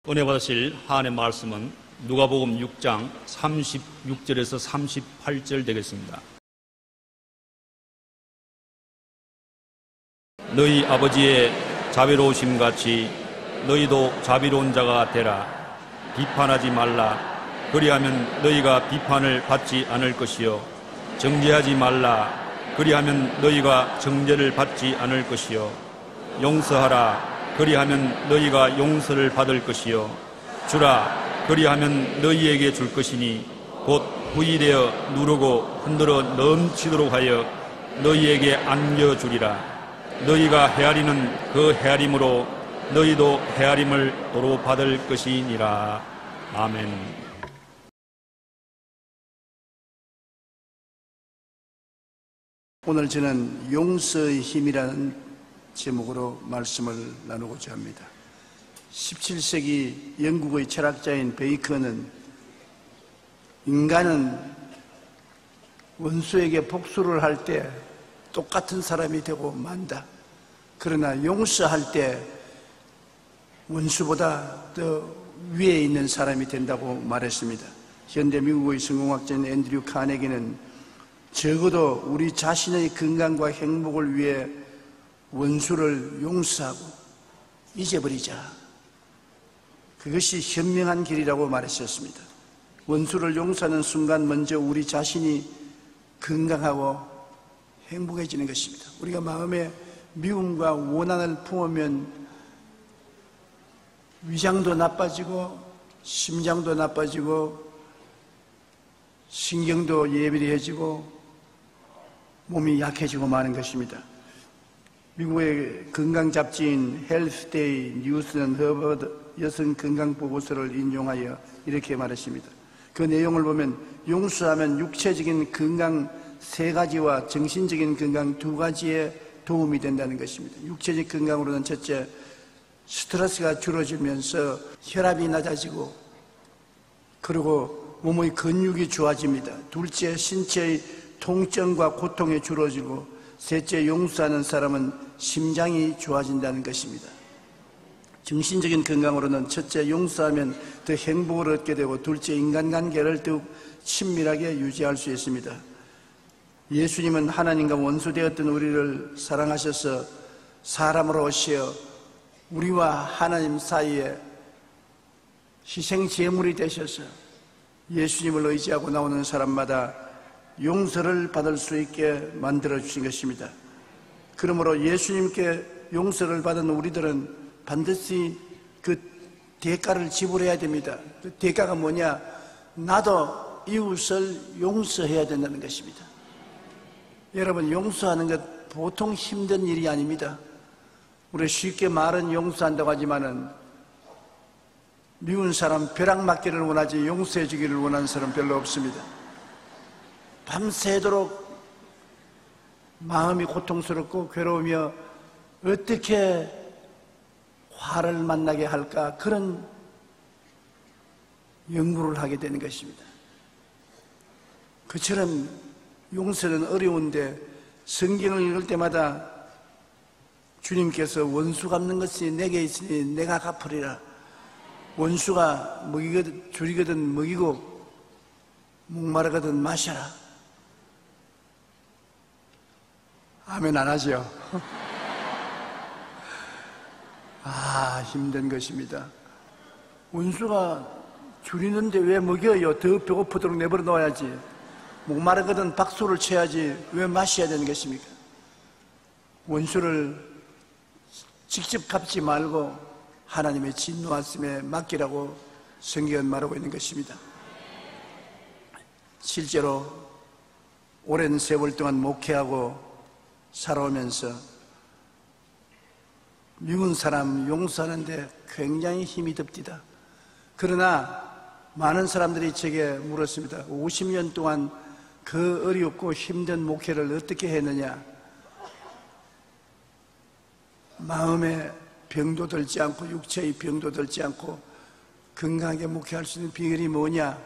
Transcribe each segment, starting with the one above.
은혜 받으실 하나님의 말씀은 누가복음 6장 36절에서 38절 되겠습니다. 너희 아버지의 자비로우심 같이 너희도 자비로운 자가 되라. 비판하지 말라. 그리하면 너희가 비판을 받지 않을 것이요 정죄하지 말라. 그리하면 너희가 정죄를 받지 않을 것이요 용서하라. 그리하면 너희가 용서를 받을 것이요 주라. 그리하면 너희에게 줄 것이니 곧 후일되어 누르고 흔들어 넘치도록 하여 너희에게 안겨주리라. 너희가 헤아리는 그 헤아림으로 너희도 헤아림을 도로 받을 것이니라. 아멘. 오늘 저는 용서의 힘이라는 제목으로 말씀을 나누고자 합니다. 17세기 영국의 철학자인 베이컨은 인간은 원수에게 복수를 할 때 똑같은 사람이 되고 만다. 그러나 용서할 때 원수보다 더 위에 있는 사람이 된다고 말했습니다. 현대 미국의 성공학자인 앤드류 카네기는 적어도 우리 자신의 건강과 행복을 위해 원수를 용서하고 잊어버리자. 그것이 현명한 길이라고 말했었습니다. 원수를 용서하는 순간 먼저 우리 자신이 건강하고 행복해지는 것입니다. 우리가 마음에 미움과 원한을 품으면 위장도 나빠지고 심장도 나빠지고 신경도 예민해지고 몸이 약해지고 마는 것입니다. 미국의 건강 잡지인 헬스데이 뉴스는 허버드 여성 건강 보고서를 인용하여 이렇게 말했습니다. 그 내용을 보면 용서하면 육체적인 건강 3가지와 정신적인 건강 2가지에 도움이 된다는 것입니다. 육체적 건강으로는 첫째, 스트레스가 줄어들면서 혈압이 낮아지고 그리고 몸의 근육이 좋아집니다. 둘째, 신체의 통증과 고통이 줄어들고 셋째, 용서하는 사람은 심장이 좋아진다는 것입니다. 정신적인 건강으로는 첫째, 용서하면 더 행복을 얻게 되고 둘째, 인간관계를 더욱 친밀하게 유지할 수 있습니다. 예수님은 하나님과 원수되었던 우리를 사랑하셔서 사람으로 오시어 우리와 하나님 사이에 희생제물이 되셔서 예수님을 의지하고 나오는 사람마다 용서를 받을 수 있게 만들어주신 것입니다. 그러므로 예수님께 용서를 받은 우리들은 반드시 그 대가를 지불해야 됩니다. 그 대가가 뭐냐? 나도 이웃을 용서해야 된다는 것입니다. 여러분, 용서하는 것 보통 힘든 일이 아닙니다. 우리 쉽게 말은 용서한다고 하지만은 미운 사람 벼락 맞기를 원하지 용서해 주기를 원하는 사람 별로 없습니다. 밤새도록 마음이 고통스럽고 괴로우며 어떻게 화를 만나게 할까, 그런 연구를 하게 되는 것입니다. 그처럼 용서는 어려운데 성경을 읽을 때마다 주님께서 원수 갚는 것이 내게 있으니 내가 갚으리라. 원수가 먹이거든 줄이거든 먹이고 목마르거든 마셔라. 아멘 안 하죠? 힘든 것입니다. 원수가 줄이는데 왜 먹여요? 더 배고프도록 내버려 놓아야지. 목마르거든 박수를 쳐야지 왜 마셔야 되는 것입니까? 원수를 직접 갚지 말고 하나님의 진노하심에 맡기라고 성경은 말하고 있는 것입니다. 실제로 오랜 세월 동안 목회하고 살아오면서 미운 사람 용서하는데 굉장히 힘이 듭디다. 그러나 많은 사람들이 제게 물었습니다. 50년 동안 그 어렵고 힘든 목회를 어떻게 했느냐? 마음의 병도 들지 않고 육체의 병도 들지 않고 건강하게 목회할 수 있는 비결이 뭐냐?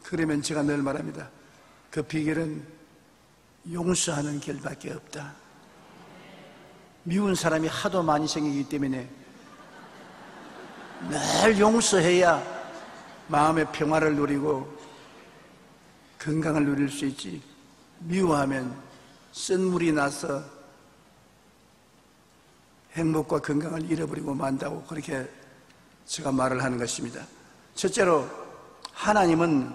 그러면 제가 늘 말합니다. 그 비결은 용서하는 길밖에 없다. 미운 사람이 하도 많이 생기기 때문에 늘 용서해야 마음의 평화를 누리고 건강을 누릴 수 있지. 미워하면 쓴물이 나서 행복과 건강을 잃어버리고 만다고 그렇게 제가 말을 하는 것입니다. 첫째로, 하나님은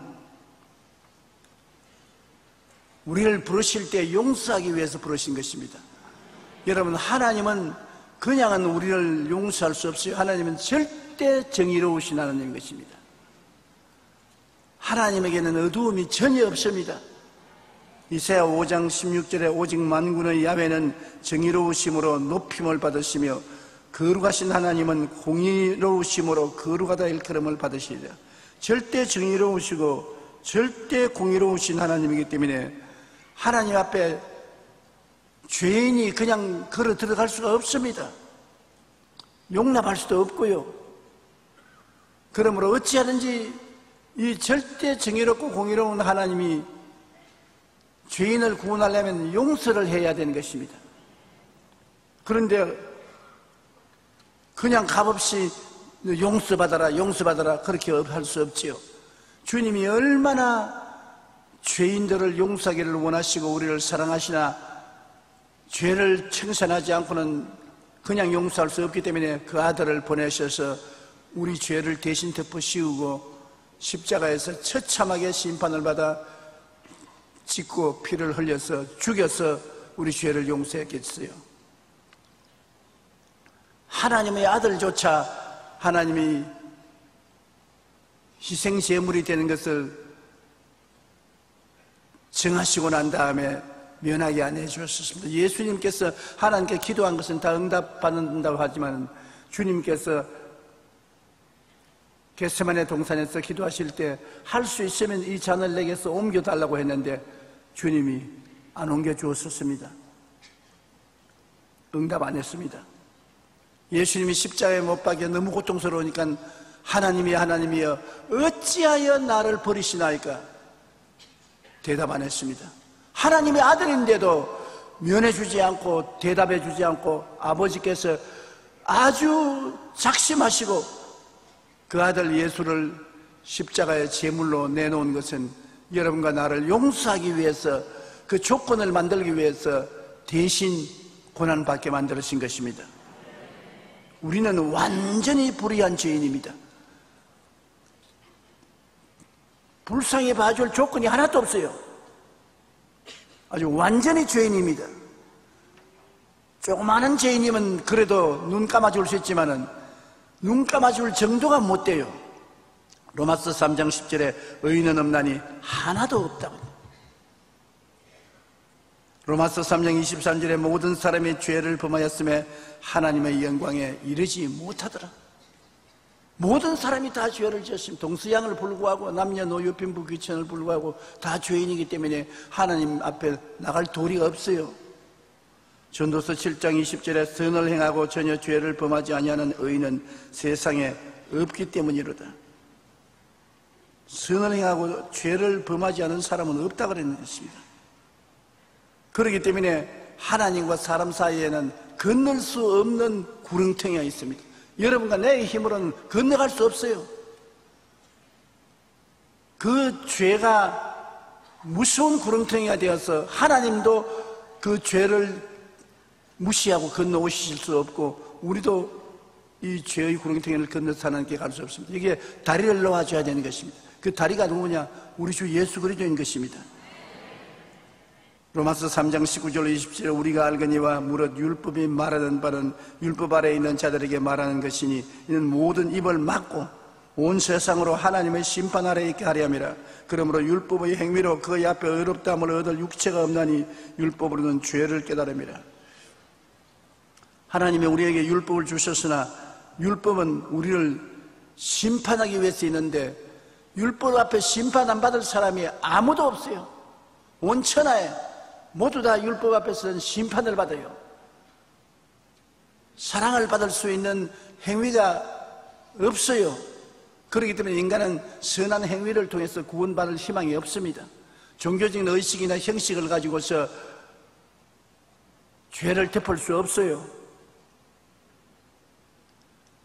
우리를 부르실 때 용서하기 위해서 부르신 것입니다. 여러분, 하나님은 그냥은 우리를 용서할 수 없어요. 하나님은 절대 정의로우신 하나님인 것입니다. 하나님에게는 어두움이 전혀 없습니다. 이사야 5장 16절에 오직 만군의 야훼는 정의로우심으로 높임을 받으시며 거룩하신 하나님은 공의로우심으로 거룩하다 일컬음을 받으시리라. 절대 정의로우시고 절대 공의로우신 하나님이기 때문에 하나님 앞에 죄인이 그냥 걸어 들어갈 수가 없습니다. 용납할 수도 없고요. 그러므로 어찌하든지 이 절대 정의롭고 공의로운 하나님이 죄인을 구원하려면 용서를 해야 되는 것입니다. 그런데 그냥 값없이 용서받아라 그렇게 할 수 없지요. 주님이 얼마나 죄인들을 용서하기를 원하시고 우리를 사랑하시나, 죄를 청산하지 않고는 그냥 용서할 수 없기 때문에 그 아들을 보내셔서 우리 죄를 대신 덮어 씌우고 십자가에서 처참하게 심판을 받아 짓고 피를 흘려서 죽여서 우리 죄를 용서했겠어요. 하나님의 아들조차 하나님이 희생제물이 되는 것을 정하시고 난 다음에 면하게 안 해주셨습니다. 예수님께서 하나님께 기도한 것은 다 응답받는다고 하지만 주님께서 겟세마네 동산에서 기도하실 때 할 수 있으면 이 잔을 내게서 옮겨달라고 했는데 주님이 안 옮겨주었습니다. 응답 안 했습니다. 예수님이 십자가에 못 박혀 너무 고통스러우니까 하나님이여 어찌하여 나를 버리시나이까? 대답 안 했습니다. 하나님의 아들인데도 면해주지 않고 대답해주지 않고 아버지께서 아주 작심하시고 그 아들 예수를 십자가의 제물로 내놓은 것은 여러분과 나를 용서하기 위해서, 그 조건을 만들기 위해서 대신 고난받게 만들어진 것입니다. 우리는 완전히 불의한 죄인입니다. 불쌍히 봐줄 조건이 하나도 없어요. 아주 완전히 죄인입니다. 조그마한 죄인이면 그래도 눈 감아줄 수 있지만은 눈 감아줄 정도가 못 돼요. 로마서 3장 10절에 의인은 없나니 하나도 없다고. 로마서 3장 23절에 모든 사람이 죄를 범하였음에 하나님의 영광에 이르지 못하더라. 모든 사람이 다 죄를 지었습니다. 동서양을 불구하고 남녀노소 빈부 귀천을 불구하고 다 죄인이기 때문에 하나님 앞에 나갈 도리가 없어요. 전도서 7장 20절에 선을 행하고 전혀 죄를 범하지 아니하는 의인은 세상에 없기 때문이로다. 선을 행하고 죄를 범하지 않은 사람은 없다 그랬는 것입니다. 그렇기 때문에 하나님과 사람 사이에는 건널 수 없는 구렁텅이가 있습니다. 여러분과 내 힘으로는 건너갈 수 없어요. 그 죄가 무서운 구렁텅이가 되어서 하나님도 그 죄를 무시하고 건너오실 수 없고 우리도 이 죄의 구렁텅이를 건너서 하나님께 갈 수 없습니다. 이게 다리를 놓아줘야 되는 것입니다. 그 다리가 누구냐? 우리 주 예수 그리스도인 것입니다. 로마서 3장 19절 20절에 우리가 알거니와 무릇 율법이 말하는 바는 율법 아래에 있는 자들에게 말하는 것이니 이는 모든 입을 막고 온 세상으로 하나님의 심판 아래에 있게 하려 함이라. 그러므로 율법의 행위로 그의 앞에 의롭다함을 얻을 육체가 없나니 율법으로는 죄를 깨달음이라. 하나님이 우리에게 율법을 주셨으나 율법은 우리를 심판하기 위해서 있는데 율법 앞에 심판 안 받을 사람이 아무도 없어요. 온 천하에 모두 다 율법 앞에서는 심판을 받아요. 사랑을 받을 수 있는 행위가 없어요. 그렇기 때문에 인간은 선한 행위를 통해서 구원받을 희망이 없습니다. 종교적인 의식이나 형식을 가지고서 죄를 덮을 수 없어요.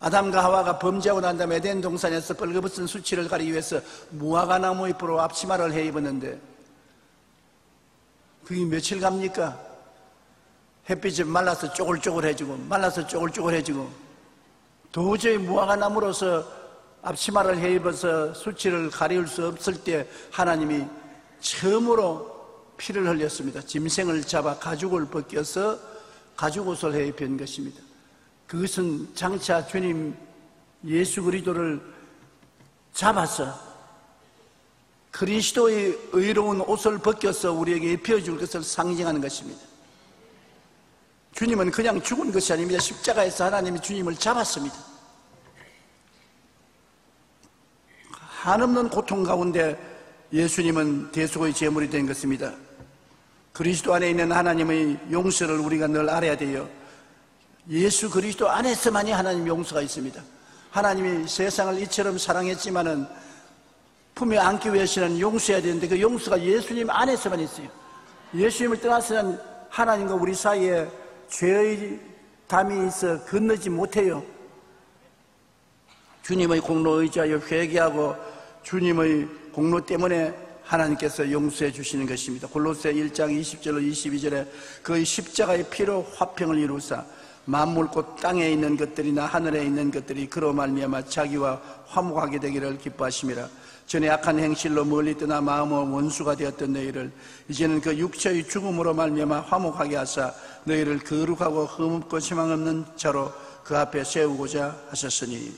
아담과 하와가 범죄하고 난 다음에 에덴 동산에서 벌거벗은 수치를 가리기 위해서 무화과나무 잎으로 앞치마를 해 입었는데 그게 며칠 갑니까? 햇빛이 말라서 쪼글쪼글해지고 말라서 쪼글쪼글해지고 도저히 무화과나무로서 앞치마를 해 입어서 수치를 가리울 수 없을 때 하나님이 처음으로 피를 흘렸습니다. 짐승을 잡아 가죽을 벗겨서 가죽옷을 해 입힌 것입니다. 그것은 장차 주님 예수 그리스도를 잡아서 그리스도의 의로운 옷을 벗겨서 우리에게 입혀줄 것을 상징하는 것입니다. 주님은 그냥 죽은 것이 아닙니다. 십자가에서 하나님이 주님을 잡았습니다. 한없는 고통 가운데 예수님은 대속의 제물이 된 것입니다. 그리스도 안에 있는 하나님의 용서를 우리가 늘 알아야 돼요. 예수 그리스도 안에서만이 하나님 용서가 있습니다. 하나님이 세상을 이처럼 사랑했지만은 품에 안기 위해서는 용서해야 되는데 그 용서가 예수님 안에서만 있어요. 예수님을 떠나서는 하나님과 우리 사이에 죄의 담이 있어 건너지 못해요. 주님의 공로에 의지하여 회개하고 주님의 공로 때문에 하나님께서 용서해 주시는 것입니다. 골로새 1장 20절로 22절에 그의 십자가의 피로 화평을 이루사 만물 곧 땅에 있는 것들이나 하늘에 있는 것들이 그로 말미암아 자기와 화목하게 되기를 기뻐하심이라. 전에 악한 행실로 멀리 떠나 마음의 원수가 되었던 너희를 이제는 그 육체의 죽음으로 말미암아 화목하게 하사 너희를 거룩하고 흠없고 희망 없는 자로 그 앞에 세우고자 하셨으니.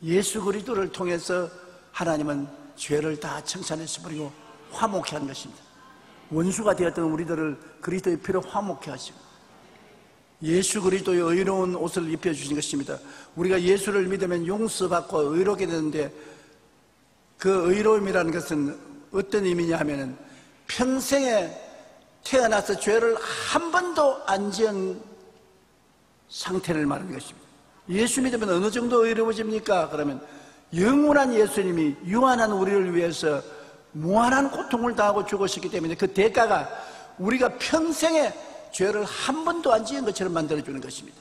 예수 그리스도를 통해서 하나님은 죄를 다 청산해서 버리고 화목케 한 것입니다. 원수가 되었던 우리들을 그리스도의 피로 화목케 하시고 예수 그리스도의 의로운 옷을 입혀주신 것입니다. 우리가 예수를 믿으면 용서받고 의롭게 되는데 그 의로움이라는 것은 어떤 의미냐 하면은 평생에 태어나서 죄를 한 번도 안 지은 상태를 말하는 것입니다. 예수 믿으면 어느 정도 의로워집니까? 그러면 영원한 예수님이 유한한 우리를 위해서 무한한 고통을 당하고 죽으셨기 때문에 그 대가가 우리가 평생에 죄를 한 번도 안 지은 것처럼 만들어주는 것입니다.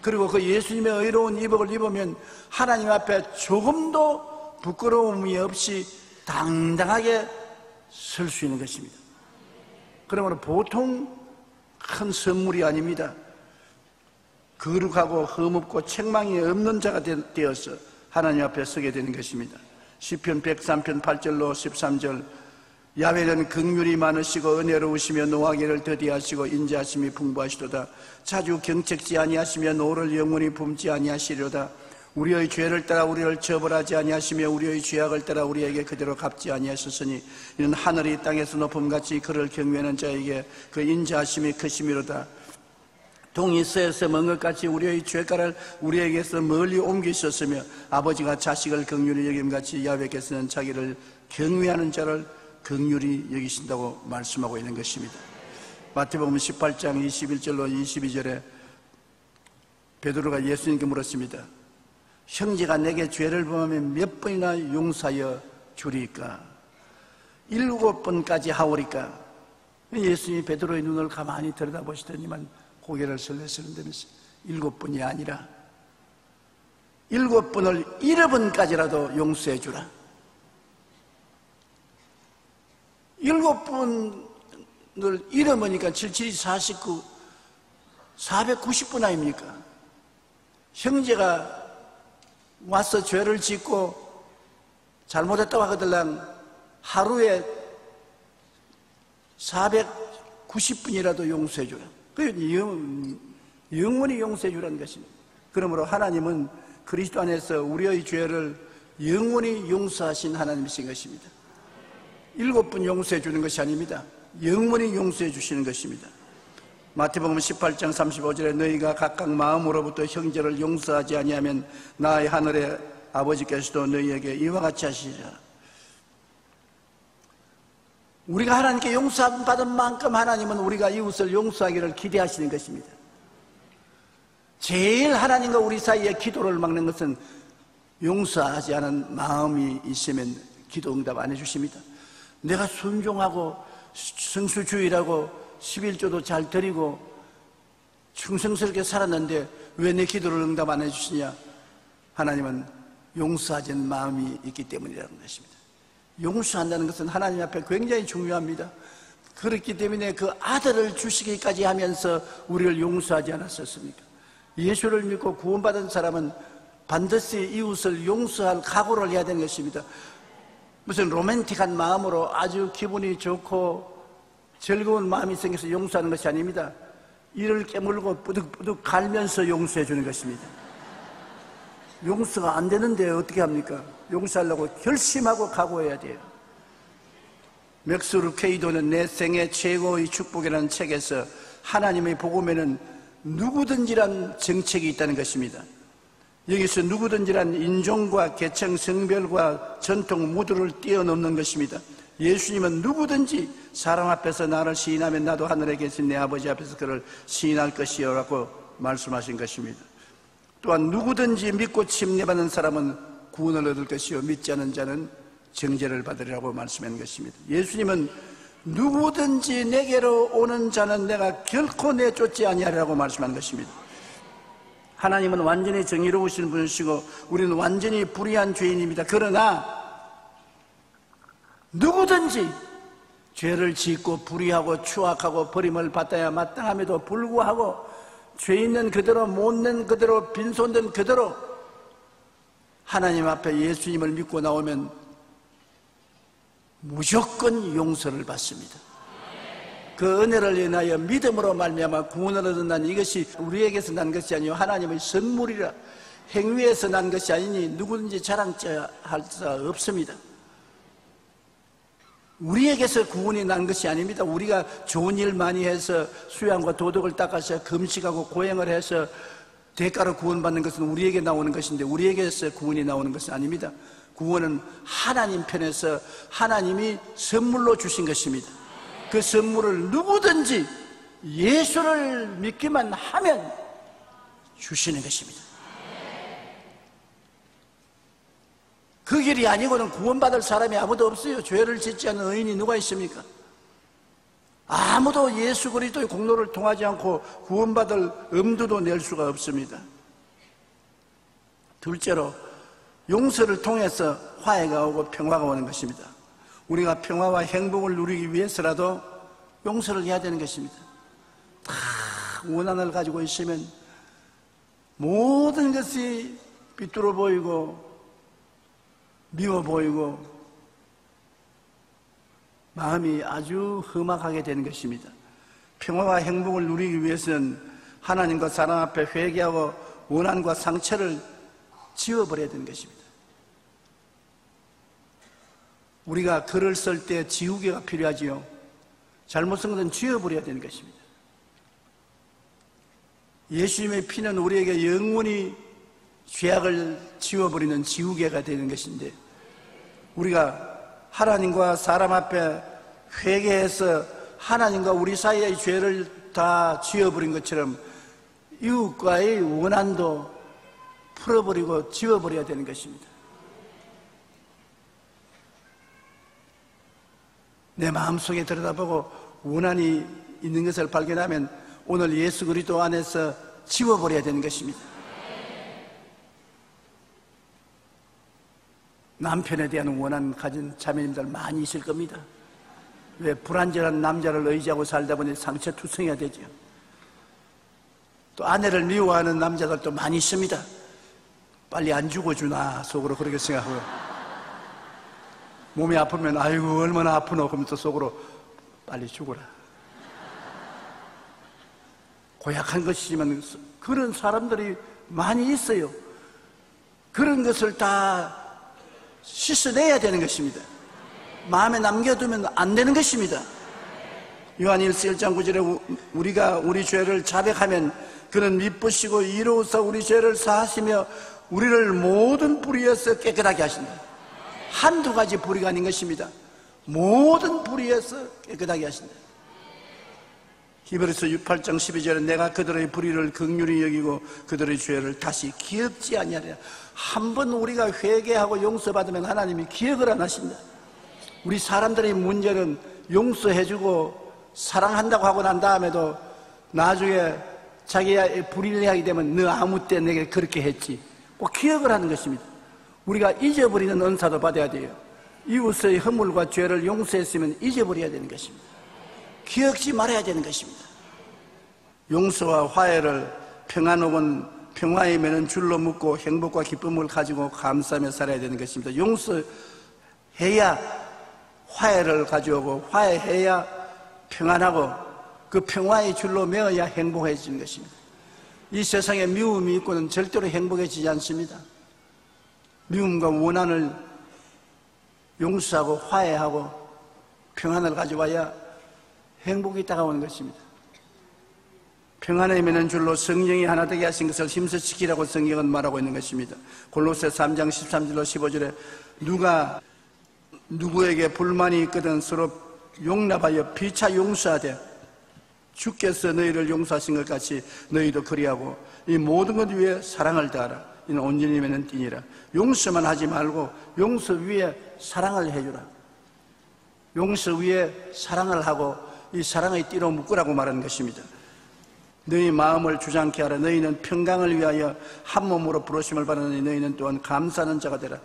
그리고 그 예수님의 의로운 이복을 입으면 하나님 앞에 조금도 부끄러움이 없이 당당하게 설 수 있는 것입니다. 그러므로 보통 큰 선물이 아닙니다. 거룩하고 흠없고 책망이 없는 자가 되어서 하나님 앞에 서게 되는 것입니다. 시편 103편 8절로 13절 야훼는 긍휼이 많으시고 은혜로우시며 노하기를 더디하시고 인자하심이 풍부하시도다. 자주 경책지 아니하시며 노를 영원히 품지 아니하시려다. 우리의 죄를 따라 우리를 처벌하지 아니하시며 우리의 죄악을 따라 우리에게 그대로 갚지 아니하셨으니 이는 하늘이 땅에서 높음같이 그를 경외하는 자에게 그 인자하심이 크심이로다. 동이 서에서 먼 것같이 우리의 죄가를 우리에게서 멀리 옮기셨으며 아버지가 자식을 긍휼히 여김같이 야훼께서는 자기를 경외하는 자를 긍휼히 여기신다고 말씀하고 있는 것입니다. 마태복음 18장 21절로 22절에 베드로가 예수님께 물었습니다. 형제가 내게 죄를 범하면 몇 번이나 용서하여 주리까? 7번까지 하오리까? 예수님이 베드로의 눈을 가만히 들여다보시더니만 고개를 설레시는다면서 7번이 아니라 7번을 7번까지라도 용서해 주라. 7번을 잃어버리니까 77, 49, 490번 아닙니까? 형제가 와서 죄를 짓고 잘못했다고 하거들랑 하루에 490번이라도 용서해 주라. 영원히 용서해 주라는 것입니다. 그러므로 하나님은 그리스도 안에서 우리의 죄를 영원히 용서하신 하나님이신 것입니다. 7번 용서해 주는 것이 아닙니다. 영원히 용서해 주시는 것입니다. 마태복음 18장 35절에 너희가 각각 마음으로부터 형제를 용서하지 아니하면 나의 하늘의 아버지께서도 너희에게 이와 같이 하시리라. 우리가 하나님께 용서받은 만큼 하나님은 우리가 이웃을 용서하기를 기대하시는 것입니다. 제일 하나님과 우리 사이에 기도를 막는 것은 용서하지 않은 마음이 있으면 기도 응답 안 해주십니다. 내가 순종하고 성수주의라고 11조도 잘 드리고 충성스럽게 살았는데 왜 내 기도를 응답 안 해주시냐? 하나님은 용서하는 마음이 있기 때문이라는 것입니다. 용서한다는 것은 하나님 앞에 굉장히 중요합니다. 그렇기 때문에 그 아들을 주시기까지 하면서 우리를 용서하지 않았었습니까? 예수를 믿고 구원받은 사람은 반드시 이웃을 용서할 각오를 해야 되는 것입니다. 무슨 로맨틱한 마음으로 아주 기분이 좋고 즐거운 마음이 생겨서 용서하는 것이 아닙니다. 이를 깨물고 뿌득뿌득 갈면서 용서해 주는 것입니다. 용서가 안 되는데 어떻게 합니까? 용서하려고 결심하고 각오해야 돼요. 맥스 루케이도는 내 생애 최고의 축복이라는 책에서 하나님의 복음에는 누구든지란 정책이 있다는 것입니다. 여기서 누구든지란 인종과 계층, 성별과 전통 모두를 뛰어넘는 것입니다. 예수님은 누구든지 사람 앞에서 나를 시인하면 나도 하늘에 계신 내 아버지 앞에서 그를 시인할 것이요 라고 말씀하신 것입니다. 또한 누구든지 믿고 침례받는 사람은 구원을 얻을 것이요 믿지 않는 자는 정죄를 받으리라고 말씀한 것입니다. 예수님은 누구든지 내게로 오는 자는 내가 결코 내쫓지 아니하리라고 말씀한 것입니다. 하나님은 완전히 정의로우신 분이시고 우리는 완전히 불의한 죄인입니다. 그러나 누구든지 죄를 짓고 불의하고 추악하고 버림을 받아야 마땅함에도 불구하고 죄 있는 그대로 못된 그대로 빈손된 그대로 하나님 앞에 예수님을 믿고 나오면 무조건 용서를 받습니다. 그 은혜를 인하여 믿음으로 말미암아 구원을 얻는다는 이것이 우리에게서 난 것이 아니요 하나님의 선물이라 행위에서 난 것이 아니니 누구든지 자랑할 수 없습니다. 우리에게서 구원이 난 것이 아닙니다. 우리가 좋은 일 많이 해서 수양과 도덕을 닦아서 금식하고 고행을 해서 대가로 구원받는 것은 우리에게 나오는 것인데 우리에게서 구원이 나오는 것은 아닙니다. 구원은 하나님 편에서 하나님이 선물로 주신 것입니다. 그 선물을 누구든지 예수를 믿기만 하면 주시는 것입니다. 그 길이 아니고는 구원받을 사람이 아무도 없어요. 죄를 짓지 않는 의인이 누가 있습니까? 아무도 예수 그리스도의 공로를 통하지 않고 구원받을 엄두도 낼 수가 없습니다. 둘째로 용서를 통해서 화해가 오고 평화가 오는 것입니다. 우리가 평화와 행복을 누리기 위해서라도 용서를 해야 되는 것입니다. 다 원한을 가지고 있으면 모든 것이 삐뚤어 보이고 미워 보이고 마음이 아주 험악하게 되는 것입니다. 평화와 행복을 누리기 위해서는 하나님과 사람 앞에 회개하고 원한과 상처를 지워버려야 되는 것입니다. 우리가 글을 쓸 때 지우개가 필요하지요. 잘못 쓴 것은 지워버려야 되는 것입니다. 예수님의 피는 우리에게 영원히 죄악을 지워버리는 지우개가 되는 것인데 우리가 하나님과 사람 앞에 회개해서 하나님과 우리 사이의 죄를 다 지워버린 것처럼 이웃과의 원한도 풀어버리고 지워버려야 되는 것입니다. 내 마음속에 들여다보고 원한이 있는 것을 발견하면 오늘 예수 그리스도 안에서 지워버려야 되는 것입니다. 남편에 대한 원한 가진 자매님들 많이 있을 겁니다. 왜 불안전한 남자를 의지하고 살다 보니 상처투성이가 되죠. 또 아내를 미워하는 남자들도 많이 있습니다. 빨리 안 죽어주나 속으로 그렇게 생각하고 몸이 아프면 아이고 얼마나 아프노 그러면서 속으로 빨리 죽어라. 고약한 것이지만 그런 사람들이 많이 있어요. 그런 것을 다 씻어내야 되는 것입니다. 마음에 남겨두면 안 되는 것입니다. 요한일서 1장 9절에 우리가 우리 죄를 자백하면 그는 미쁘시고 이로써 우리 죄를 사하시며 우리를 모든 불의에서 깨끗하게 하신다. 한두 가지 불의가 아닌 것입니다. 모든 불의에서 깨끗하게 하신다. 히브리서 8장 12절에 내가 그들의 불의를 긍휼히 여기고 그들의 죄를 다시 기억지 아니하리라. 한번 우리가 회개하고 용서받으면 하나님이 기억을 안 하십니다. 우리 사람들의 문제는 용서해주고 사랑한다고 하고 난 다음에도 나중에 자기가 불의하게 되면 너 아무 때 내게 그렇게 했지. 꼭 기억을 하는 것입니다. 우리가 잊어버리는 은사도 받아야 돼요. 이웃의 허물과 죄를 용서했으면 잊어버려야 되는 것입니다. 기억지 말아야 되는 것입니다. 용서와 화해를 평안옥은 평화의 매는 줄로 묶고 행복과 기쁨을 가지고 감사하며 살아야 되는 것입니다. 용서해야 화해를 가져오고 화해해야 평안하고 그 평화의 줄로 매어야 행복해지는 것입니다. 이 세상에 미움이 있고는 절대로 행복해지지 않습니다. 미움과 원한을 용서하고 화해하고 평안을 가져와야 행복이 다가오는 것입니다. 평안의 매는 줄로 성령이 하나 되게 하신 것을 힘써 지키라고 성경은 말하고 있는 것입니다. 골로새 3장 13절로 15절에 누가 누구에게 불만이 있거든 서로 용납하여 피차 용서하되 주께서 너희를 용서하신 것 같이 너희도 그리하고 이 모든 것 위에 사랑을 다하라. 이는 온전히 맺는 띠니라. 용서만 하지 말고 용서 위에 사랑을 해주라. 용서 위에 사랑을 하고 이 사랑의 띠로 묶으라고 말하는 것입니다. 너희 마음을 주장케 하라. 너희는 평강을 위하여 한 몸으로 부르심을 받으니 너희는 또한 감사하는 자가 되라.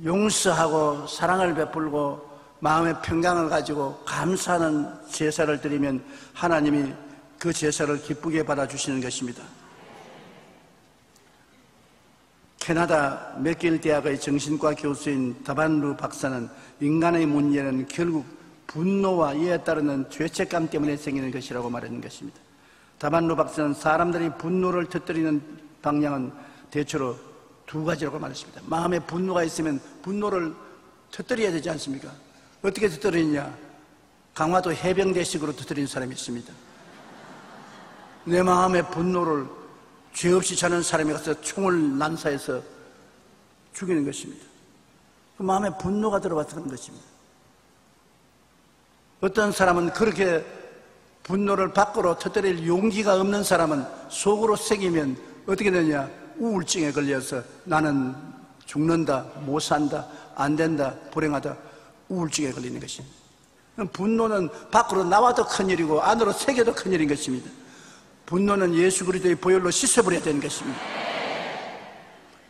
용서하고 사랑을 베풀고 마음의 평강을 가지고 감사하는 제사를 드리면 하나님이 그 제사를 기쁘게 받아주시는 것입니다. 캐나다 맥길 대학의 정신과 교수인 다반루 박사는 인간의 문제는 결국 분노와 이에 따르는 죄책감 때문에 생기는 것이라고 말하는 것입니다. 다반루 박사는 사람들이 분노를 터뜨리는 방향은 대체로 두 가지라고 말했습니다. 마음에 분노가 있으면 분노를 터뜨려야 되지 않습니까? 어떻게 터뜨리느냐? 강화도 해병대식으로 터뜨리는 사람이 있습니다. 내 마음의 분노를 죄 없이 사는 사람이 가서 총을 난사해서 죽이는 것입니다. 그 마음에 분노가 들어와서 그런 것입니다. 어떤 사람은 그렇게 분노를 밖으로 터뜨릴 용기가 없는 사람은 속으로 새기면 어떻게 되냐? 우울증에 걸려서 나는 죽는다, 못 산다, 안 된다, 불행하다, 우울증에 걸리는 것입니다. 분노는 밖으로 나와도 큰일이고 안으로 새겨도 큰일인 것입니다. 분노는 예수 그리스도의 보혈로 씻어버려야 되는 것입니다.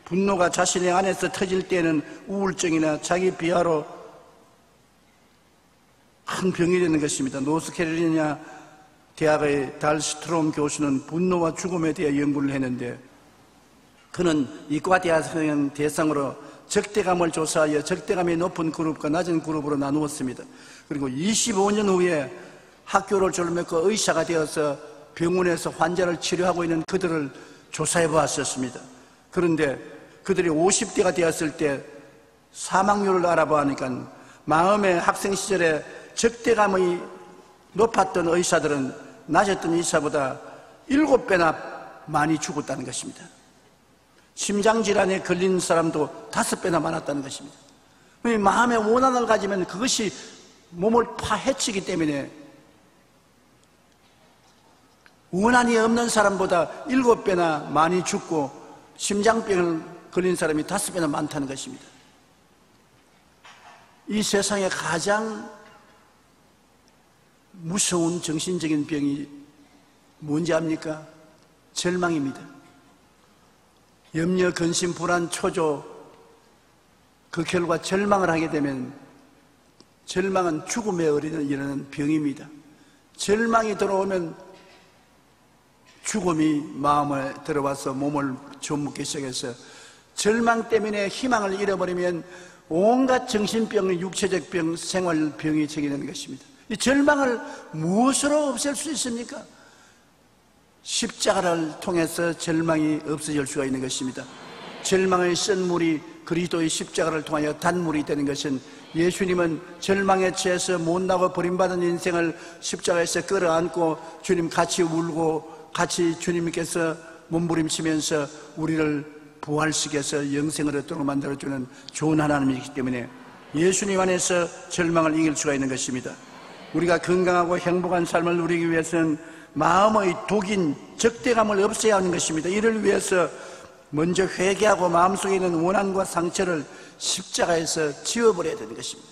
분노가 자신의 안에서 터질 때는 우울증이나 자기 비하로 큰 병이 되는 것입니다. 노스캐롤라이나 대학의 달스트롬 교수는 분노와 죽음에 대해 연구를 했는데 그는 이과대학생 대상으로 적대감을 조사하여 적대감이 높은 그룹과 낮은 그룹으로 나누었습니다. 그리고 25년 후에 학교를 졸업했고 의사가 되어서 병원에서 환자를 치료하고 있는 그들을 조사해 보았었습니다. 그런데 그들이 50대가 되었을 때 사망률을 알아보니까 마음의 학생 시절에 적대감이 높았던 의사들은 낮았던 의사보다 7배나 많이 죽었다는 것입니다. 심장질환에 걸린 사람도 5배나 많았다는 것입니다. 마음의 원한을 가지면 그것이 몸을 파헤치기 때문에 원한이 없는 사람보다 7배나 많이 죽고 심장병을 걸린 사람이 5배나 많다는 것입니다. 이 세상에 가장 무서운 정신적인 병이 뭔지 압니까? 절망입니다. 염려, 근심, 불안, 초조, 그 결과 절망을 하게 되면 절망은 죽음에 이르는 병입니다. 절망이 들어오면 죽음이 마음에 들어와서 몸을 좀묻기 시작해서 절망 때문에 희망을 잃어버리면 온갖 정신병, 육체적 병, 생활병이 생기는 것입니다. 이 절망을 무엇으로 없앨 수 있습니까? 십자가를 통해서 절망이 없어질 수가 있는 것입니다. 절망의 쓴물이 그리스도의 십자가를 통하여 단물이 되는 것은 예수님은 절망에 취해서 못나고 버림받은 인생을 십자가에서 끌어안고 주님 같이 울고 같이 주님께서 몸부림치면서 우리를 부활시켜서 영생을 얻도록 만들어주는 좋은 하나님이기 때문에 예수님 안에서 절망을 이길 수가 있는 것입니다. 우리가 건강하고 행복한 삶을 누리기 위해서는 마음의 독인 적대감을 없애야 하는 것입니다. 이를 위해서 먼저 회개하고 마음속에 있는 원한과 상처를 십자가에서 지워버려야 되는 것입니다.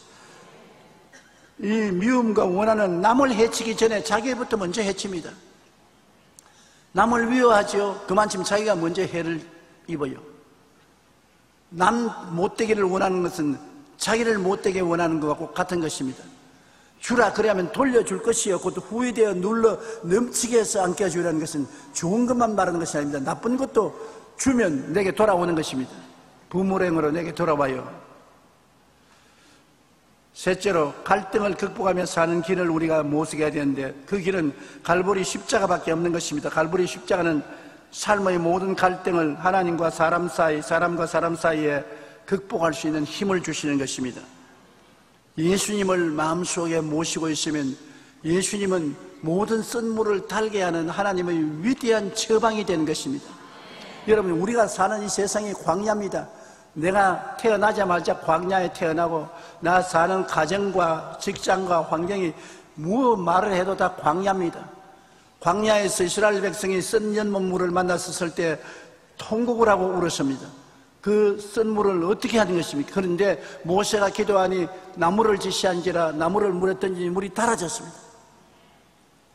이 미움과 원한은 남을 해치기 전에 자기부터 먼저 해칩니다. 남을 미워하죠. 그만큼 자기가 먼저 해를 입어요. 남 못되기를 원하는 것은 자기를 못되게 원하는 것과 같은 것입니다. 주라 그래야면 돌려줄 것이요 곧 후회되어 눌러 넘치게 해서 안겨주라는 것은 좋은 것만 말하는 것이 아닙니다. 나쁜 것도 주면 내게 돌아오는 것입니다. 부모랭으로 내게 돌아와요. 셋째로, 갈등을 극복하며 사는 길을 우리가 모색해야 되는데 그 길은 갈보리 십자가밖에 없는 것입니다. 갈보리 십자가는 삶의 모든 갈등을 하나님과 사람 사이, 사람과 사람 사이에 극복할 수 있는 힘을 주시는 것입니다. 예수님을 마음속에 모시고 있으면 예수님은 모든 쓴물을 달게 하는 하나님의 위대한 처방이 되는 것입니다. 여러분, 우리가 사는 이 세상이 광야입니다. 내가 태어나자마자 광야에 태어나고 나 사는 가정과 직장과 환경이 뭐 말을 해도 다 광야입니다. 광야에서 이스라엘 백성이 쓴 연못물을 만났을 때 통곡을 하고 울었습니다. 그 쓴 물을 어떻게 하는 것입니까? 그런데 모세가 기도하니 나무를 지시한지라 나무를 물에 던지니 물이 달아졌습니다.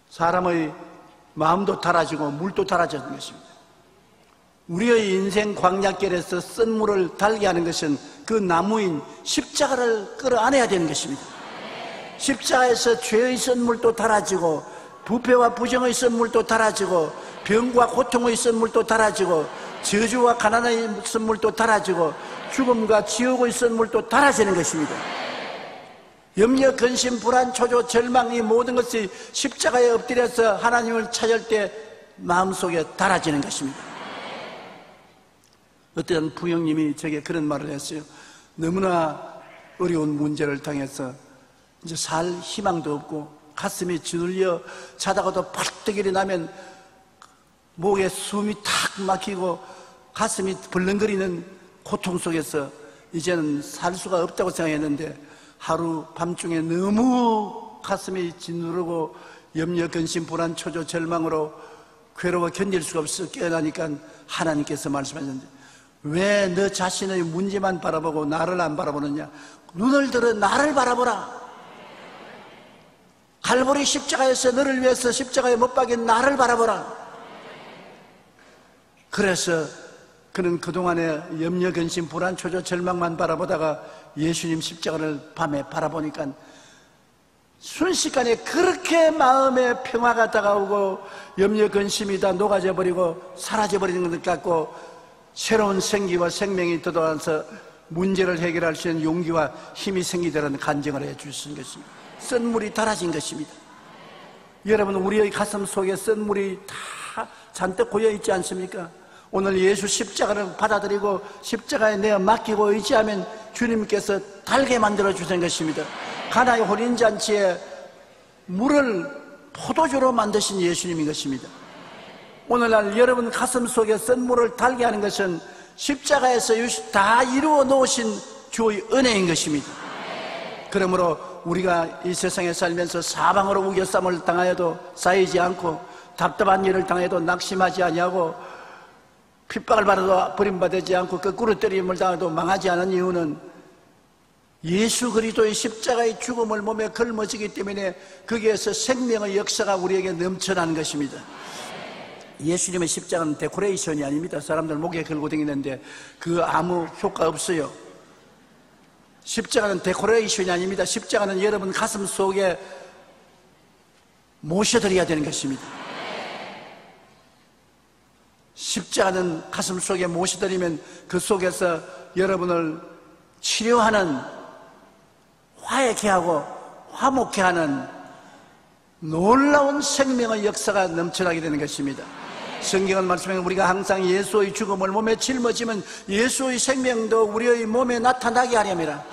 사람의 마음도 달아지고 물도 달아지는 것입니다. 우리의 인생 광야길에서 쓴 물을 달게 하는 것은 그 나무인 십자가를 끌어안아야 되는 것입니다. 십자가에서 죄의 쓴 물도 달아지고 부패와 부정의 쓴 물도 달아지고 병과 고통의 쓴 물도 달아지고 저주와 가난의 쓴 물도 달아지고 죽음과 지옥의 쓴 물도 달아지는 것입니다. 염려, 근심, 불안, 초조, 절망 이 모든 것이 십자가에 엎드려서 하나님을 찾을 때 마음속에 달아지는 것입니다. 어떤 부형님이 제게 그런 말을 했어요. 너무나 어려운 문제를 당해서 이제 살 희망도 없고 가슴이 짓눌려 자다가도 벌떡 일어나면 목에 숨이 탁 막히고 가슴이 벌렁거리는 고통 속에서 이제는 살 수가 없다고 생각했는데 하루 밤중에 너무 가슴이 짓누르고 염려, 근심, 불안, 초조, 절망으로 괴로워 견딜 수가 없어 깨어나니까 하나님께서 말씀하셨는데 왜 너 자신의 문제만 바라보고 나를 안 바라보느냐? 눈을 들어 나를 바라보라. 갈보리 십자가에서 너를 위해서 십자가에 못 박인 나를 바라보라. 그래서 그는 그동안에 염려, 근심, 불안, 초조, 절망만 바라보다가 예수님 십자가를 밤에 바라보니까 순식간에 그렇게 마음에 평화가 다가오고 염려, 근심이 다 녹아져버리고 사라져버리는 것 같고 새로운 생기와 생명이 돋아와서 문제를 해결할 수 있는 용기와 힘이 생기더라는 간증을 해 주신 것입니다. 쓴 물이 달아진 것입니다. 여러분, 우리의 가슴 속에 쓴 물이 다 잔뜩 고여있지 않습니까? 오늘 예수 십자가를 받아들이고 십자가에 내어 맡기고 의지하면 주님께서 달게 만들어 주신 것입니다. 가나의 혼인잔치에 물을 포도주로 만드신 예수님인 것입니다. 오늘날 여러분 가슴 속에 쓴 물을 달게 하는 것은 십자가에서 다 이루어 놓으신 주의 은혜인 것입니다. 그러므로 우리가 이 세상에 살면서 사방으로 우겨쌈을 당하여도 쌓이지 않고 답답한 일을 당해도 낙심하지 아니하고 핍박을 받아도 버림받지 않고 거꾸로 때림을 당해도 망하지 않은 이유는 예수 그리스도의 십자가의 죽음을 몸에 걸머지기 때문에 거기에서 생명의 역사가 우리에게 넘쳐나는 것입니다. 예수님의 십자가는 데코레이션이 아닙니다. 사람들 목에 걸고 다니는데 그 아무 효과 없어요. 십자가는 데코레이션이 아닙니다. 십자가는 여러분 가슴 속에 모셔드려야 되는 것입니다. 십자가는 가슴 속에 모셔드리면 그 속에서 여러분을 치료하는, 화해케 하고 화목케 하는 놀라운 생명의 역사가 넘쳐나게 되는 것입니다. 성경은 말씀해 우리가 항상 예수의 죽음을 몸에 짊어지면 예수의 생명도 우리의 몸에 나타나게 하렵니다.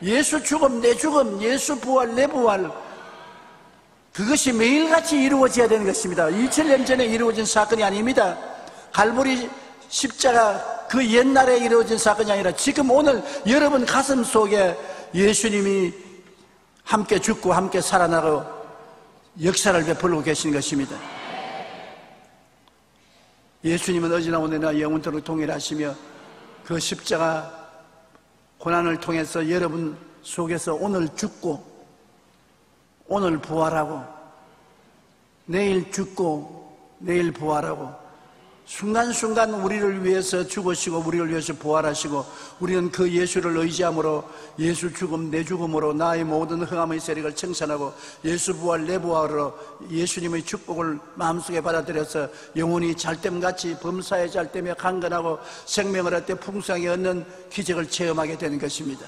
예수 죽음, 내 죽음, 예수 부활, 내 부활, 그것이 매일같이 이루어져야 되는 것입니다. 2000년 전에 이루어진 사건이 아닙니다. 갈보리 십자가 그 옛날에 이루어진 사건이 아니라 지금 오늘 여러분 가슴 속에 예수님이 함께 죽고 함께 살아나고 역사를 베풀고 계시는 것입니다. 예수님은 어제나 오늘나 영원토록 동일하시며 그 십자가 고난을 통해서 여러분 속에서 오늘 죽고 오늘 부활하고 내일 죽고 내일 부활하고 순간순간 우리를 위해서 죽으시고 우리를 위해서 부활하시고 우리는 그 예수를 의지함으로 예수 죽음 내 죽음으로 나의 모든 흥함의 세력을 청산하고 예수 부활 내 부활으로 예수님의 축복을 마음속에 받아들여서 영원히 잘됨같이 범사의 잘됨에 강건하고 생명을 얻되 풍성하게 얻는 기적을 체험하게 되는 것입니다.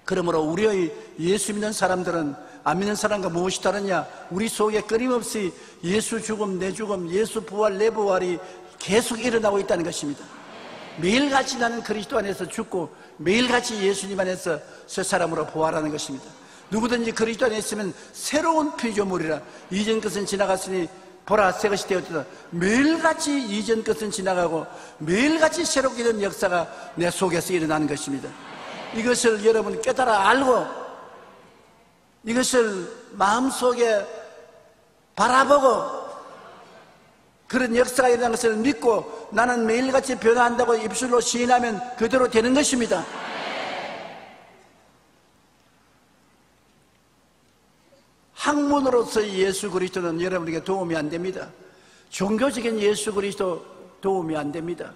그러므로 우리의 예수 믿는 사람들은 안 믿는 사람과 무엇이 다르냐? 우리 속에 끊임없이 예수 죽음 내 죽음, 예수 부활 내 부활이 계속 일어나고 있다는 것입니다. 매일같이 나는 그리스도 안에서 죽고 매일같이 예수님 안에서 새 사람으로 부활하는 것입니다. 누구든지 그리스도 안에 있으면 새로운 피조물이라. 이전 것은 지나갔으니 보라 새 것이 되었다. 매일같이 이전 것은 지나가고 매일같이 새롭게 된 역사가 내 속에서 일어나는 것입니다. 이것을 여러분 깨달아 알고 이것을 마음속에 바라보고 그런 역사가 일어나는 것을 믿고 나는 매일같이 변화한다고 입술로 시인하면 그대로 되는 것입니다. 학문으로서의 예수 그리스도는 여러분에게 도움이 안 됩니다. 종교적인 예수 그리스도 도움이 안 됩니다.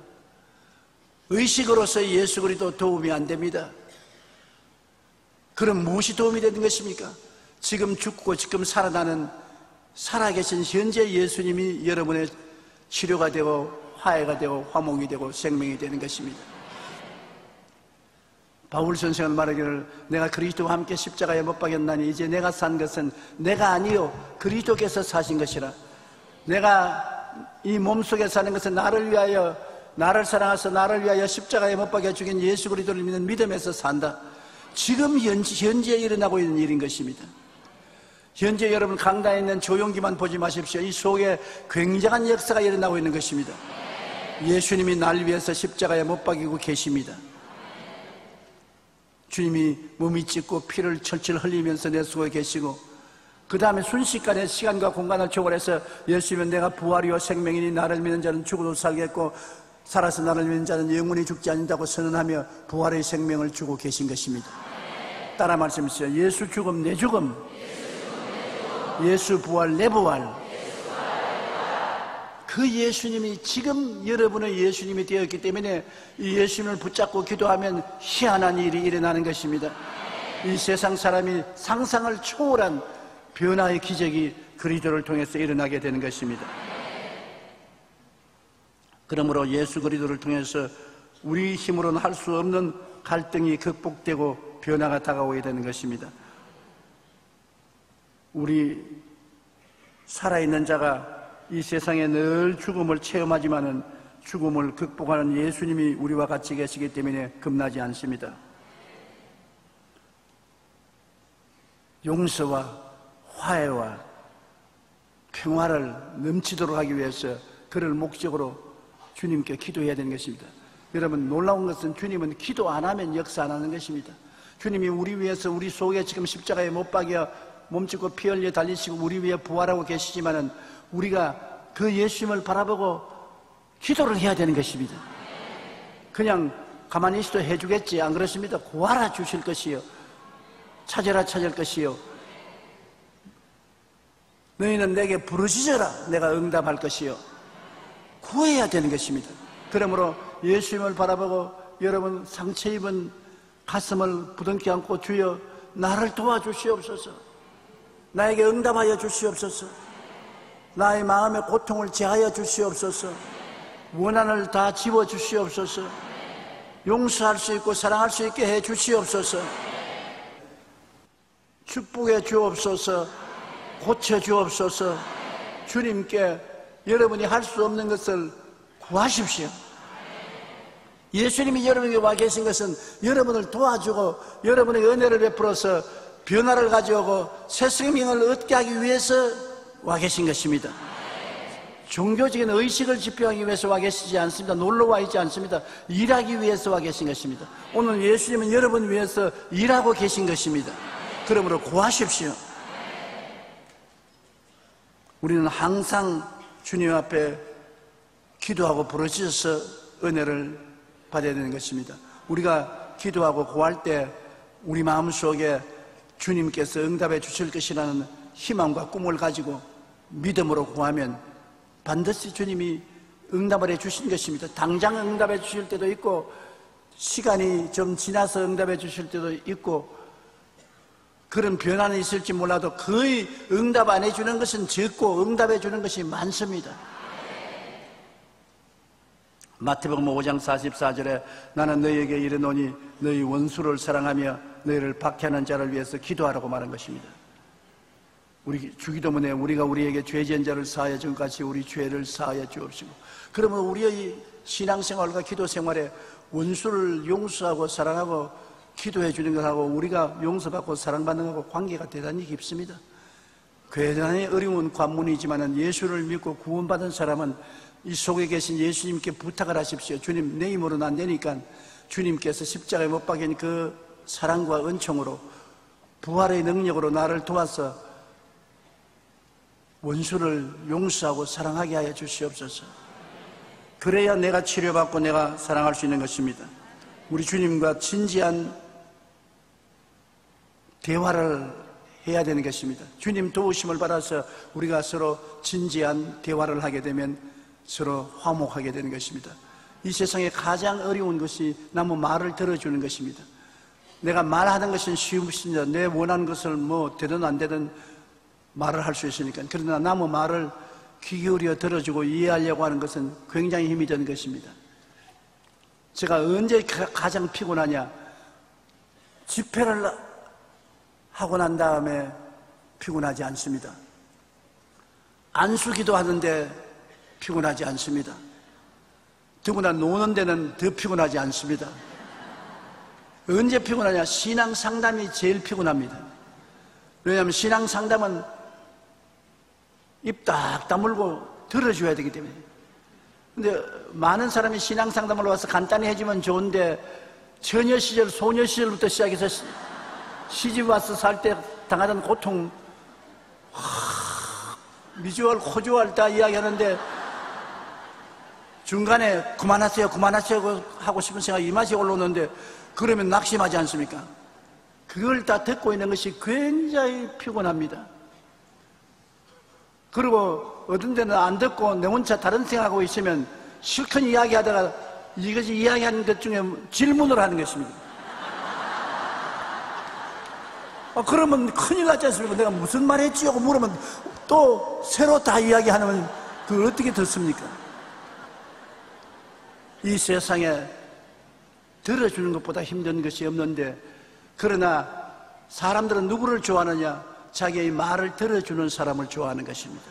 의식으로서의 예수 그리스도 도움이 안 됩니다. 그럼 무엇이 도움이 되는 것입니까? 지금 죽고 지금 살아나는 살아계신 현재 예수님이 여러분의 치료가 되고 화해가 되고 화목이 되고 생명이 되는 것입니다. 바울 선생은 말하기를 내가 그리스도와 함께 십자가에 못 박였나니 이제 내가 산 것은 내가 아니요 그리스도께서 사신 것이라. 내가 이 몸속에 사는 것은 나를 위하여 나를 사랑하사 나를 위하여 십자가에 못 박여 죽인 예수 그리스도를 믿는 믿음에서 산다. 지금 현재 일어나고 있는 일인 것입니다. 현재 여러분 강단에 있는 조용기만 보지 마십시오. 이 속에 굉장한 역사가 일어나고 있는 것입니다. 예수님이 날 위해서 십자가에 못 박이고 계십니다. 주님이 몸이 찢고 피를 철철 흘리면서 내 속에 계시고 그 다음에 순식간에 시간과 공간을 초월해서 예수님은 내가 부활이요 생명이니 나를 믿는 자는 죽어도 살겠고 살아서 나를 믿는 자는 영원히 죽지 않는다고 선언하며 부활의 생명을 주고 계신 것입니다. 따라 말씀하시죠. 예수 죽음 내 죽음, 예수 부활 내 부활. 그 예수님이 지금 여러분의 예수님이 되었기 때문에 이 예수님을 붙잡고 기도하면 희한한 일이 일어나는 것입니다. 이 세상 사람이 상상을 초월한 변화의 기적이 그리스도를 통해서 일어나게 되는 것입니다. 그러므로 예수 그리스도를 통해서 우리 힘으로는 할 수 없는 갈등이 극복되고 변화가 다가오게 되는 것입니다. 우리 살아있는 자가 이 세상에 늘 죽음을 체험하지만은 죽음을 극복하는 예수님이 우리와 같이 계시기 때문에 겁나지 않습니다. 용서와 화해와 평화를 넘치도록 하기 위해서 그를 목적으로 주님께 기도해야 되는 것입니다. 여러분 놀라운 것은 주님은 기도 안 하면 역사 안 하는 것입니다. 주님이 우리 위해서 우리 속에 지금 십자가에 못 박여 몸짓고 피 흘려 달리시고 우리 위해 부활하고 계시지만은 우리가 그 예수님을 바라보고 기도를 해야 되는 것입니다. 그냥 가만히 있어도 해주겠지 안 그렇습니다. 구하라 주실 것이요 찾으라 찾을 것이요 너희는 내게 부르짖어라 내가 응답할 것이요 구해야 되는 것입니다. 그러므로 예수님을 바라보고 여러분 상처 입은 가슴을 부둥켜 안고 주여 나를 도와주시옵소서 나에게 응답하여 주시옵소서 나의 마음의 고통을 제하여 주시옵소서 원한을 다 지워주시옵소서 용서할 수 있고 사랑할 수 있게 해 주시옵소서 축복해 주옵소서 고쳐 주옵소서 주님께 여러분이 할 수 없는 것을 구하십시오. 예수님이 여러분에게 와 계신 것은 여러분을 도와주고 여러분에게 은혜를 베풀어서 변화를 가져오고 새 생명을 얻게 하기 위해서 와 계신 것입니다. 종교적인 의식을 집행하기 위해서 와 계시지 않습니다. 놀러 와 있지 않습니다. 일하기 위해서 와 계신 것입니다. 오늘 예수님은 여러분 위해서 일하고 계신 것입니다. 그러므로 구하십시오. 우리는 항상 주님 앞에 기도하고 부르짖어서 은혜를 받아야 되는 것입니다. 우리가 기도하고 구할 때 우리 마음속에 주님께서 응답해 주실 것이라는 희망과 꿈을 가지고 믿음으로 구하면 반드시 주님이 응답을 해 주신 것입니다. 당장 응답해 주실 때도 있고 시간이 좀 지나서 응답해 주실 때도 있고 그런 변화는 있을지 몰라도 거의 응답 안 해주는 것은 적고 응답해 주는 것이 많습니다. 마태복음 5장 44절에 나는 너희에게 이르노니 너희 원수를 사랑하며 너희를 박해하는 자를 위해서 기도하라고 말한 것입니다. 우리 주기도문에 우리가 우리에게 죄지은 자를 사하여 준 같이 우리 죄를 사하여 주옵시고, 그러면 우리의 신앙생활과 기도생활에 원수를 용서하고 사랑하고 기도해 주는 것하고 우리가 용서받고 사랑받는 것하고 관계가 대단히 깊습니다. 굉장히 어려운 관문이지만 예수를 믿고 구원받은 사람은 이 속에 계신 예수님께 부탁을 하십시오. 주님, 내 힘으로는 안 되니까 주님께서 십자가에 못 박인 그 사랑과 은총으로 부활의 능력으로 나를 도와서 원수를 용서하고 사랑하게 하여 주시옵소서. 그래야 내가 치료받고 내가 사랑할 수 있는 것입니다. 우리 주님과 진지한 대화를 해야 되는 것입니다. 주님 도우심을 받아서 우리가 서로 진지한 대화를 하게 되면 서로 화목하게 되는 것입니다. 이 세상에 가장 어려운 것이 남의 말을 들어주는 것입니다. 내가 말하는 것은 쉬웁니다. 내 원하는 것을 뭐 되든 안 되든 말을 할 수 있으니까. 그러나 남의 말을 귀 기울여 들어주고 이해하려고 하는 것은 굉장히 힘이 드는 것입니다. 제가 언제 가장 피곤하냐? 집회를 하고 난 다음에 피곤하지 않습니다. 안수기도 하는데 피곤하지 않습니다. 더구나 노는 데는 더 피곤하지 않습니다. 언제 피곤하냐? 신앙 상담이 제일 피곤합니다. 왜냐하면 신앙 상담은 입 딱 다물고 들어줘야 되기 때문에. 근데 많은 사람이 신앙 상담을 와서 간단히 해주면 좋은데 처녀 시절, 소녀 시절부터 시작해서 시집 와서 살 때 당하던 고통, 미주알, 호주알 다 이야기하는데 중간에 그만하세요, 그만하세요 하고 싶은 생각이 이 맛이 올라오는데 그러면 낙심하지 않습니까? 그걸 다 듣고 있는 것이 굉장히 피곤합니다. 그리고 어떤 데는 안 듣고 내 혼자 다른 생각하고 있으면 실컷 이야기하다가 이것이 이야기하는 것 중에 질문을 하는 것입니다. 그러면 큰일 나지 않습니까? 내가 무슨 말 했지? 하고 물으면 또 새로 다 이야기하면 그걸 어떻게 듣습니까? 이 세상에 들어주는 것보다 힘든 것이 없는데, 그러나 사람들은 누구를 좋아하느냐? 자기의 말을 들어주는 사람을 좋아하는 것입니다.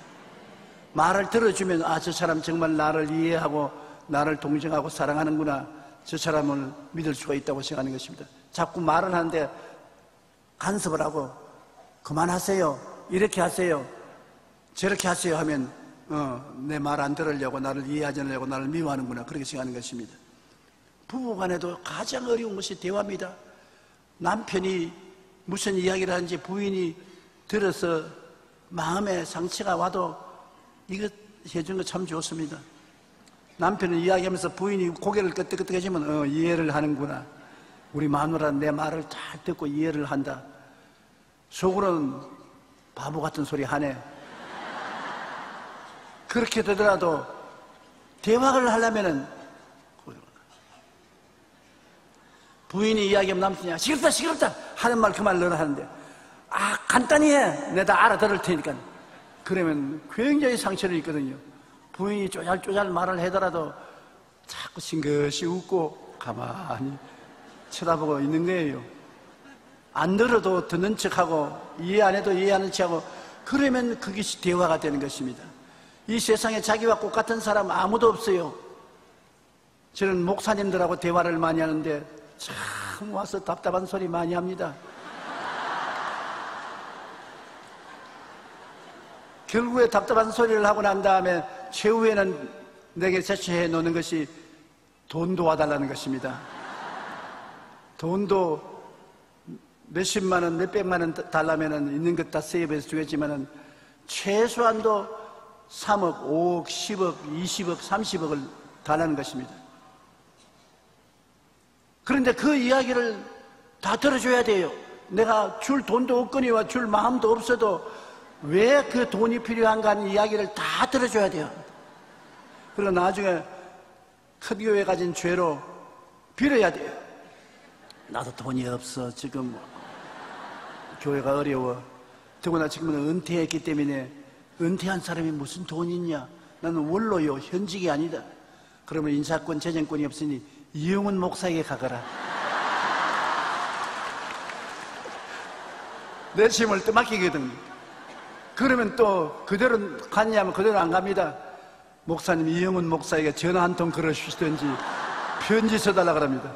말을 들어주면 저 사람 정말 나를 이해하고 나를 동정하고 사랑하는구나, 저 사람을 믿을 수가 있다고 생각하는 것입니다. 자꾸 말을 하는데 간섭을 하고 그만하세요, 이렇게 하세요, 저렇게 하세요 하면 내 말 안 들으려고, 나를 이해하지 않으려고 나를 미워하는구나, 그렇게 생각하는 것입니다. 부부간에도 가장 어려운 것이 대화입니다. 남편이 무슨 이야기를 하는지 부인이 들어서 마음에 상처가 와도 이거 해준 거 참 좋습니다. 남편은 이야기하면서 부인이 고개를 끄덕끄덕 해주면 이해를 하는구나, 우리 마누라는 내 말을 잘 듣고 이해를 한다. 속으로는 바보 같은 소리 하네. 그렇게 되더라도 대화를 하려면은 부인이 이야기하면 남편이 시끄럽다 시끄럽다 하는 말 그 말 너는 하는데 간단히 해, 내가 다 알아들을 테니까. 그러면 굉장히 상처를 입거든요. 부인이 쪼잘쪼잘 말을 하더라도 자꾸 싱긋이 웃고 가만히 쳐다보고 있는 거예요. 안 들어도 듣는 척하고 이해 안 해도 이해하는 척하고, 그러면 그것이 대화가 되는 것입니다. 이 세상에 자기와 똑같은 사람 아무도 없어요. 저는 목사님들하고 대화를 많이 하는데 참 와서 답답한 소리 많이 합니다. 결국에 답답한 소리를 하고 난 다음에 최후에는 내게 제시해 놓는 것이 돈 도와달라는 것입니다. 돈도 몇십만 원, 몇백만 원 달라면 있는 것 다 세입해서 주겠지만은 최소한도 3억, 5억, 10억, 20억, 30억을 달라는 것입니다. 그런데 그 이야기를 다 들어줘야 돼요. 내가 줄 돈도 없거니와 줄 마음도 없어도 왜 그 돈이 필요한가 하는 이야기를 다 들어줘야 돼요. 그리고 나중에 큰 교회 가진 죄로 빌어야 돼요. 나도 돈이 없어. 지금 교회가 어려워. 더구나 지금은 은퇴했기 때문에 은퇴한 사람이 무슨 돈이 있냐. 나는 원로요. 현직이 아니다. 그러면 인사권, 재정권이 없으니 이용훈 목사에게 가거라. 내 짐을 또 맡기거든. 그러면 또 그대로 갔냐면 그대로 안 갑니다. 목사님 이영훈 목사에게 전화 한 통 걸어주시든지 편지 써달라 그럽니다.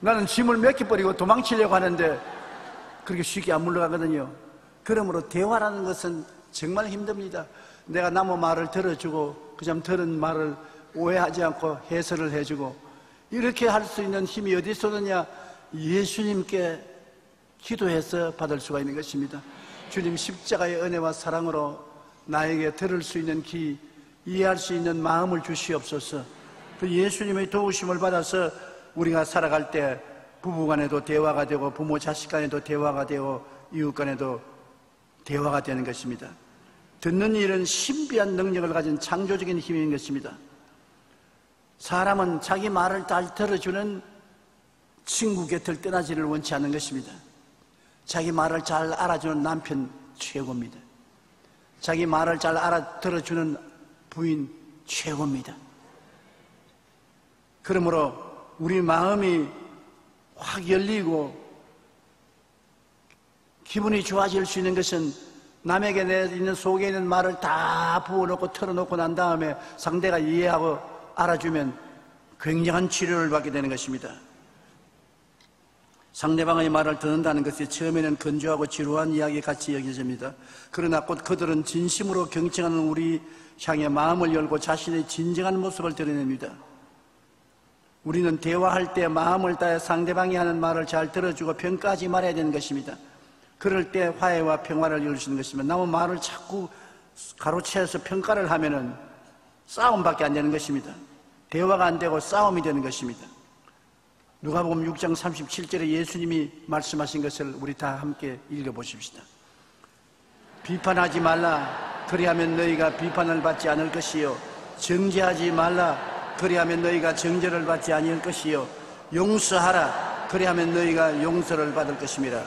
나는 짐을 맡겨버리고 도망치려고 하는데 그렇게 쉽게 안 물러가거든요. 그러므로 대화라는 것은 정말 힘듭니다. 내가 남의 말을 들어주고 그냥 들은 말을 오해하지 않고 해설을 해주고 이렇게 할 수 있는 힘이 어디서 오느냐? 예수님께 기도해서 받을 수가 있는 것입니다. 주님 십자가의 은혜와 사랑으로 나에게 들을 수 있는 귀, 이해할 수 있는 마음을 주시옵소서. 그 예수님의 도우심을 받아서 우리가 살아갈 때 부부간에도 대화가 되고 부모 자식 간에도 대화가 되고 이웃 간에도 대화가 되는 것입니다. 듣는 일은 신비한 능력을 가진 창조적인 힘인 것입니다. 사람은 자기 말을 잘 들어주는 친구 곁을 떠나지를 원치 않는 것입니다. 자기 말을 잘 알아주는 남편 최고입니다. 자기 말을 잘 알아들어주는 부인 최고입니다. 그러므로 우리 마음이 확 열리고 기분이 좋아질 수 있는 것은 남에게 내 있는 속에 있는 말을 다 부어놓고 털어놓고 난 다음에 상대가 이해하고 알아주면 굉장한 치료를 받게 되는 것입니다. 상대방의 말을 듣는다는 것이 처음에는 건조하고 지루한 이야기 같이 여겨집니다. 그러나 곧 그들은 진심으로 경청하는 우리 향해 마음을 열고 자신의 진정한 모습을 드러냅니다. 우리는 대화할 때 마음을 다해 상대방이 하는 말을 잘 들어주고 평가하지 말아야 되는 것입니다. 그럴 때 화해와 평화를 이룰 수 있는 것입니다. 남의 말을 자꾸 가로채서 평가를 하면은 싸움밖에 안 되는 것입니다. 대화가 안 되고 싸움이 되는 것입니다. 누가복음 6장 37절에 예수님이 말씀하신 것을 우리 다 함께 읽어보십시다. 비판하지 말라. 그리하면 너희가 비판을 받지 않을 것이요. 정죄하지 말라. 그리하면 너희가 정죄를 받지 아니할 것이요. 용서하라. 그리하면 너희가 용서를 받을 것임이라.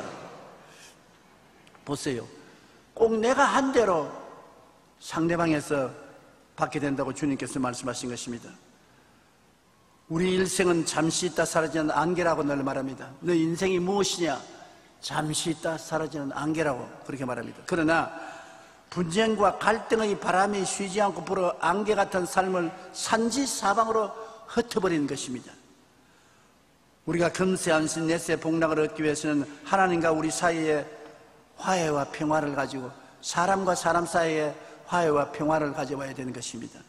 보세요. 꼭 내가 한 대로 상대방에서 받게 된다고 주님께서 말씀하신 것입니다. 우리 일생은 잠시 있다 사라지는 안개라고 늘 말합니다. 너 인생이 무엇이냐? 잠시 있다 사라지는 안개라고 그렇게 말합니다. 그러나 분쟁과 갈등의 바람이 쉬지 않고 불어 안개 같은 삶을 산지사방으로 흩어버리는 것입니다. 우리가 금세 안심 내세 복락을 얻기 위해서는 하나님과 우리 사이에 화해와 평화를 가지고 사람과 사람 사이에 화해와 평화를 가져와야 되는 것입니다.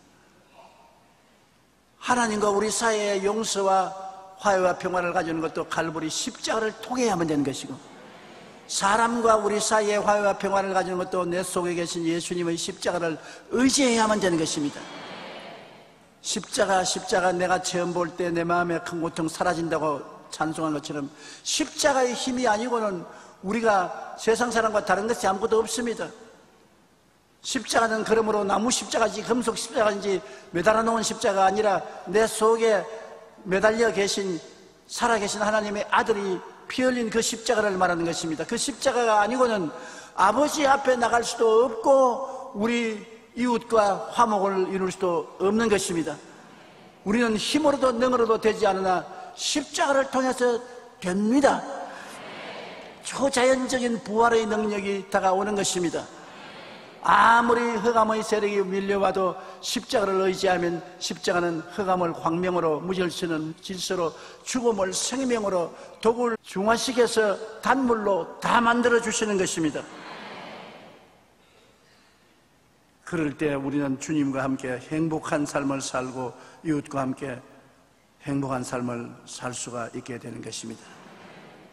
하나님과 우리 사이에 용서와 화해와 평화를 가지는 것도 갈보리 십자가를 통해야만 되는 것이고, 사람과 우리 사이에 화해와 평화를 가지는 것도 내 속에 계신 예수님의 십자가를 의지해야만 되는 것입니다. 십자가 내가 처음 볼 때 내 마음의 큰 고통 사라진다고 찬송한 것처럼 십자가의 힘이 아니고는 우리가 세상 사람과 다른 것이 아무것도 없습니다. 십자가는 그러므로 나무 십자가인지 금속 십자가인지 매달아 놓은 십자가가 아니라 내 속에 매달려 계신 살아계신 하나님의 아들이 피 흘린 그 십자가를 말하는 것입니다. 그 십자가가 아니고는 아버지 앞에 나갈 수도 없고 우리 이웃과 화목을 이룰 수도 없는 것입니다. 우리는 힘으로도 능으로도 되지 않으나 십자가를 통해서 됩니다. 초자연적인 부활의 능력이 다가오는 것입니다. 아무리 흑암의 세력이 밀려와도 십자가를 의지하면 십자가는 흑암을 광명으로, 무절수는 질서로, 죽음을 생명으로, 독을 중화시켜서 단물로 다 만들어 주시는 것입니다. 그럴 때 우리는 주님과 함께 행복한 삶을 살고 이웃과 함께 행복한 삶을 살 수가 있게 되는 것입니다.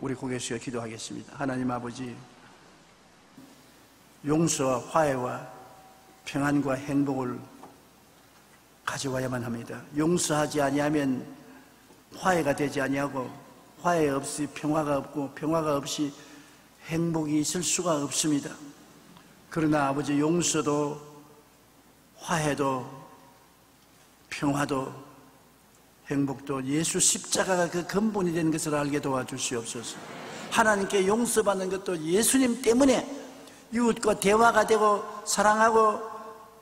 우리 고개 숙여 기도하겠습니다. 하나님 아버지, 용서와 화해와 평안과 행복을 가져와야만 합니다. 용서하지 아니하면 화해가 되지 아니하고, 화해 없이 평화가 없고, 평화가 없이 행복이 있을 수가 없습니다. 그러나 아버지, 용서도 화해도 평화도 행복도 예수 십자가가 그 근본이 되는 것을 알게 도와주시옵소서. 하나님께 용서받는 것도 예수님 때문에, 이웃과 대화가 되고 사랑하고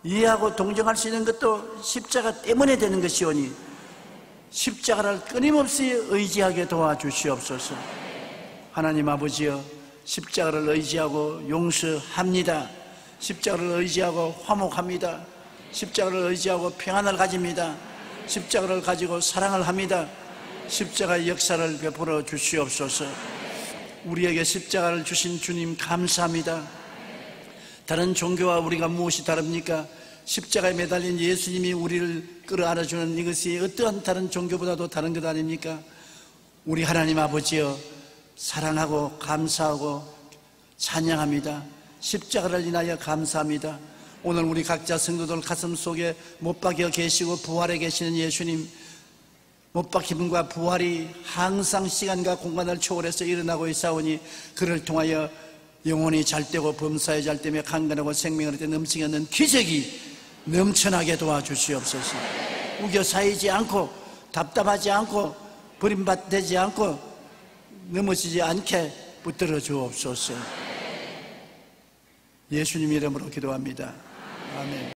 이해하고 동정할 수 있는 것도 십자가 때문에 되는 것이오니 십자가를 끊임없이 의지하게 도와주시옵소서. 하나님 아버지여, 십자가를 의지하고 용서합니다. 십자가를 의지하고 화목합니다. 십자가를 의지하고 평안을 가집니다. 십자가를 가지고 사랑을 합니다. 십자가의 역사를 베풀어 주시옵소서. 우리에게 십자가를 주신 주님 감사합니다. 다른 종교와 우리가 무엇이 다릅니까? 십자가에 매달린 예수님이 우리를 끌어안아주는 이것이 어떠한 다른 종교보다도 다른 것 아닙니까? 우리 하나님 아버지여, 사랑하고 감사하고 찬양합니다. 십자가를 인하여 감사합니다. 오늘 우리 각자 성도들 가슴 속에 못 박혀 계시고 부활해 계시는 예수님, 못 박힘과 부활이 항상 시간과 공간을 초월해서 일어나고 있사오니 그를 통하여 영혼이 잘되고 범사에 잘되며 강건하고 생명을 얻게 넘치게 하는 기적이 넘쳐나게 도와주시옵소서. 우겨 쌓이지 않고 답답하지 않고 버림받지 않고 넘어지지 않게 붙들어 주옵소서. 예수님 이름으로 기도합니다. 아멘.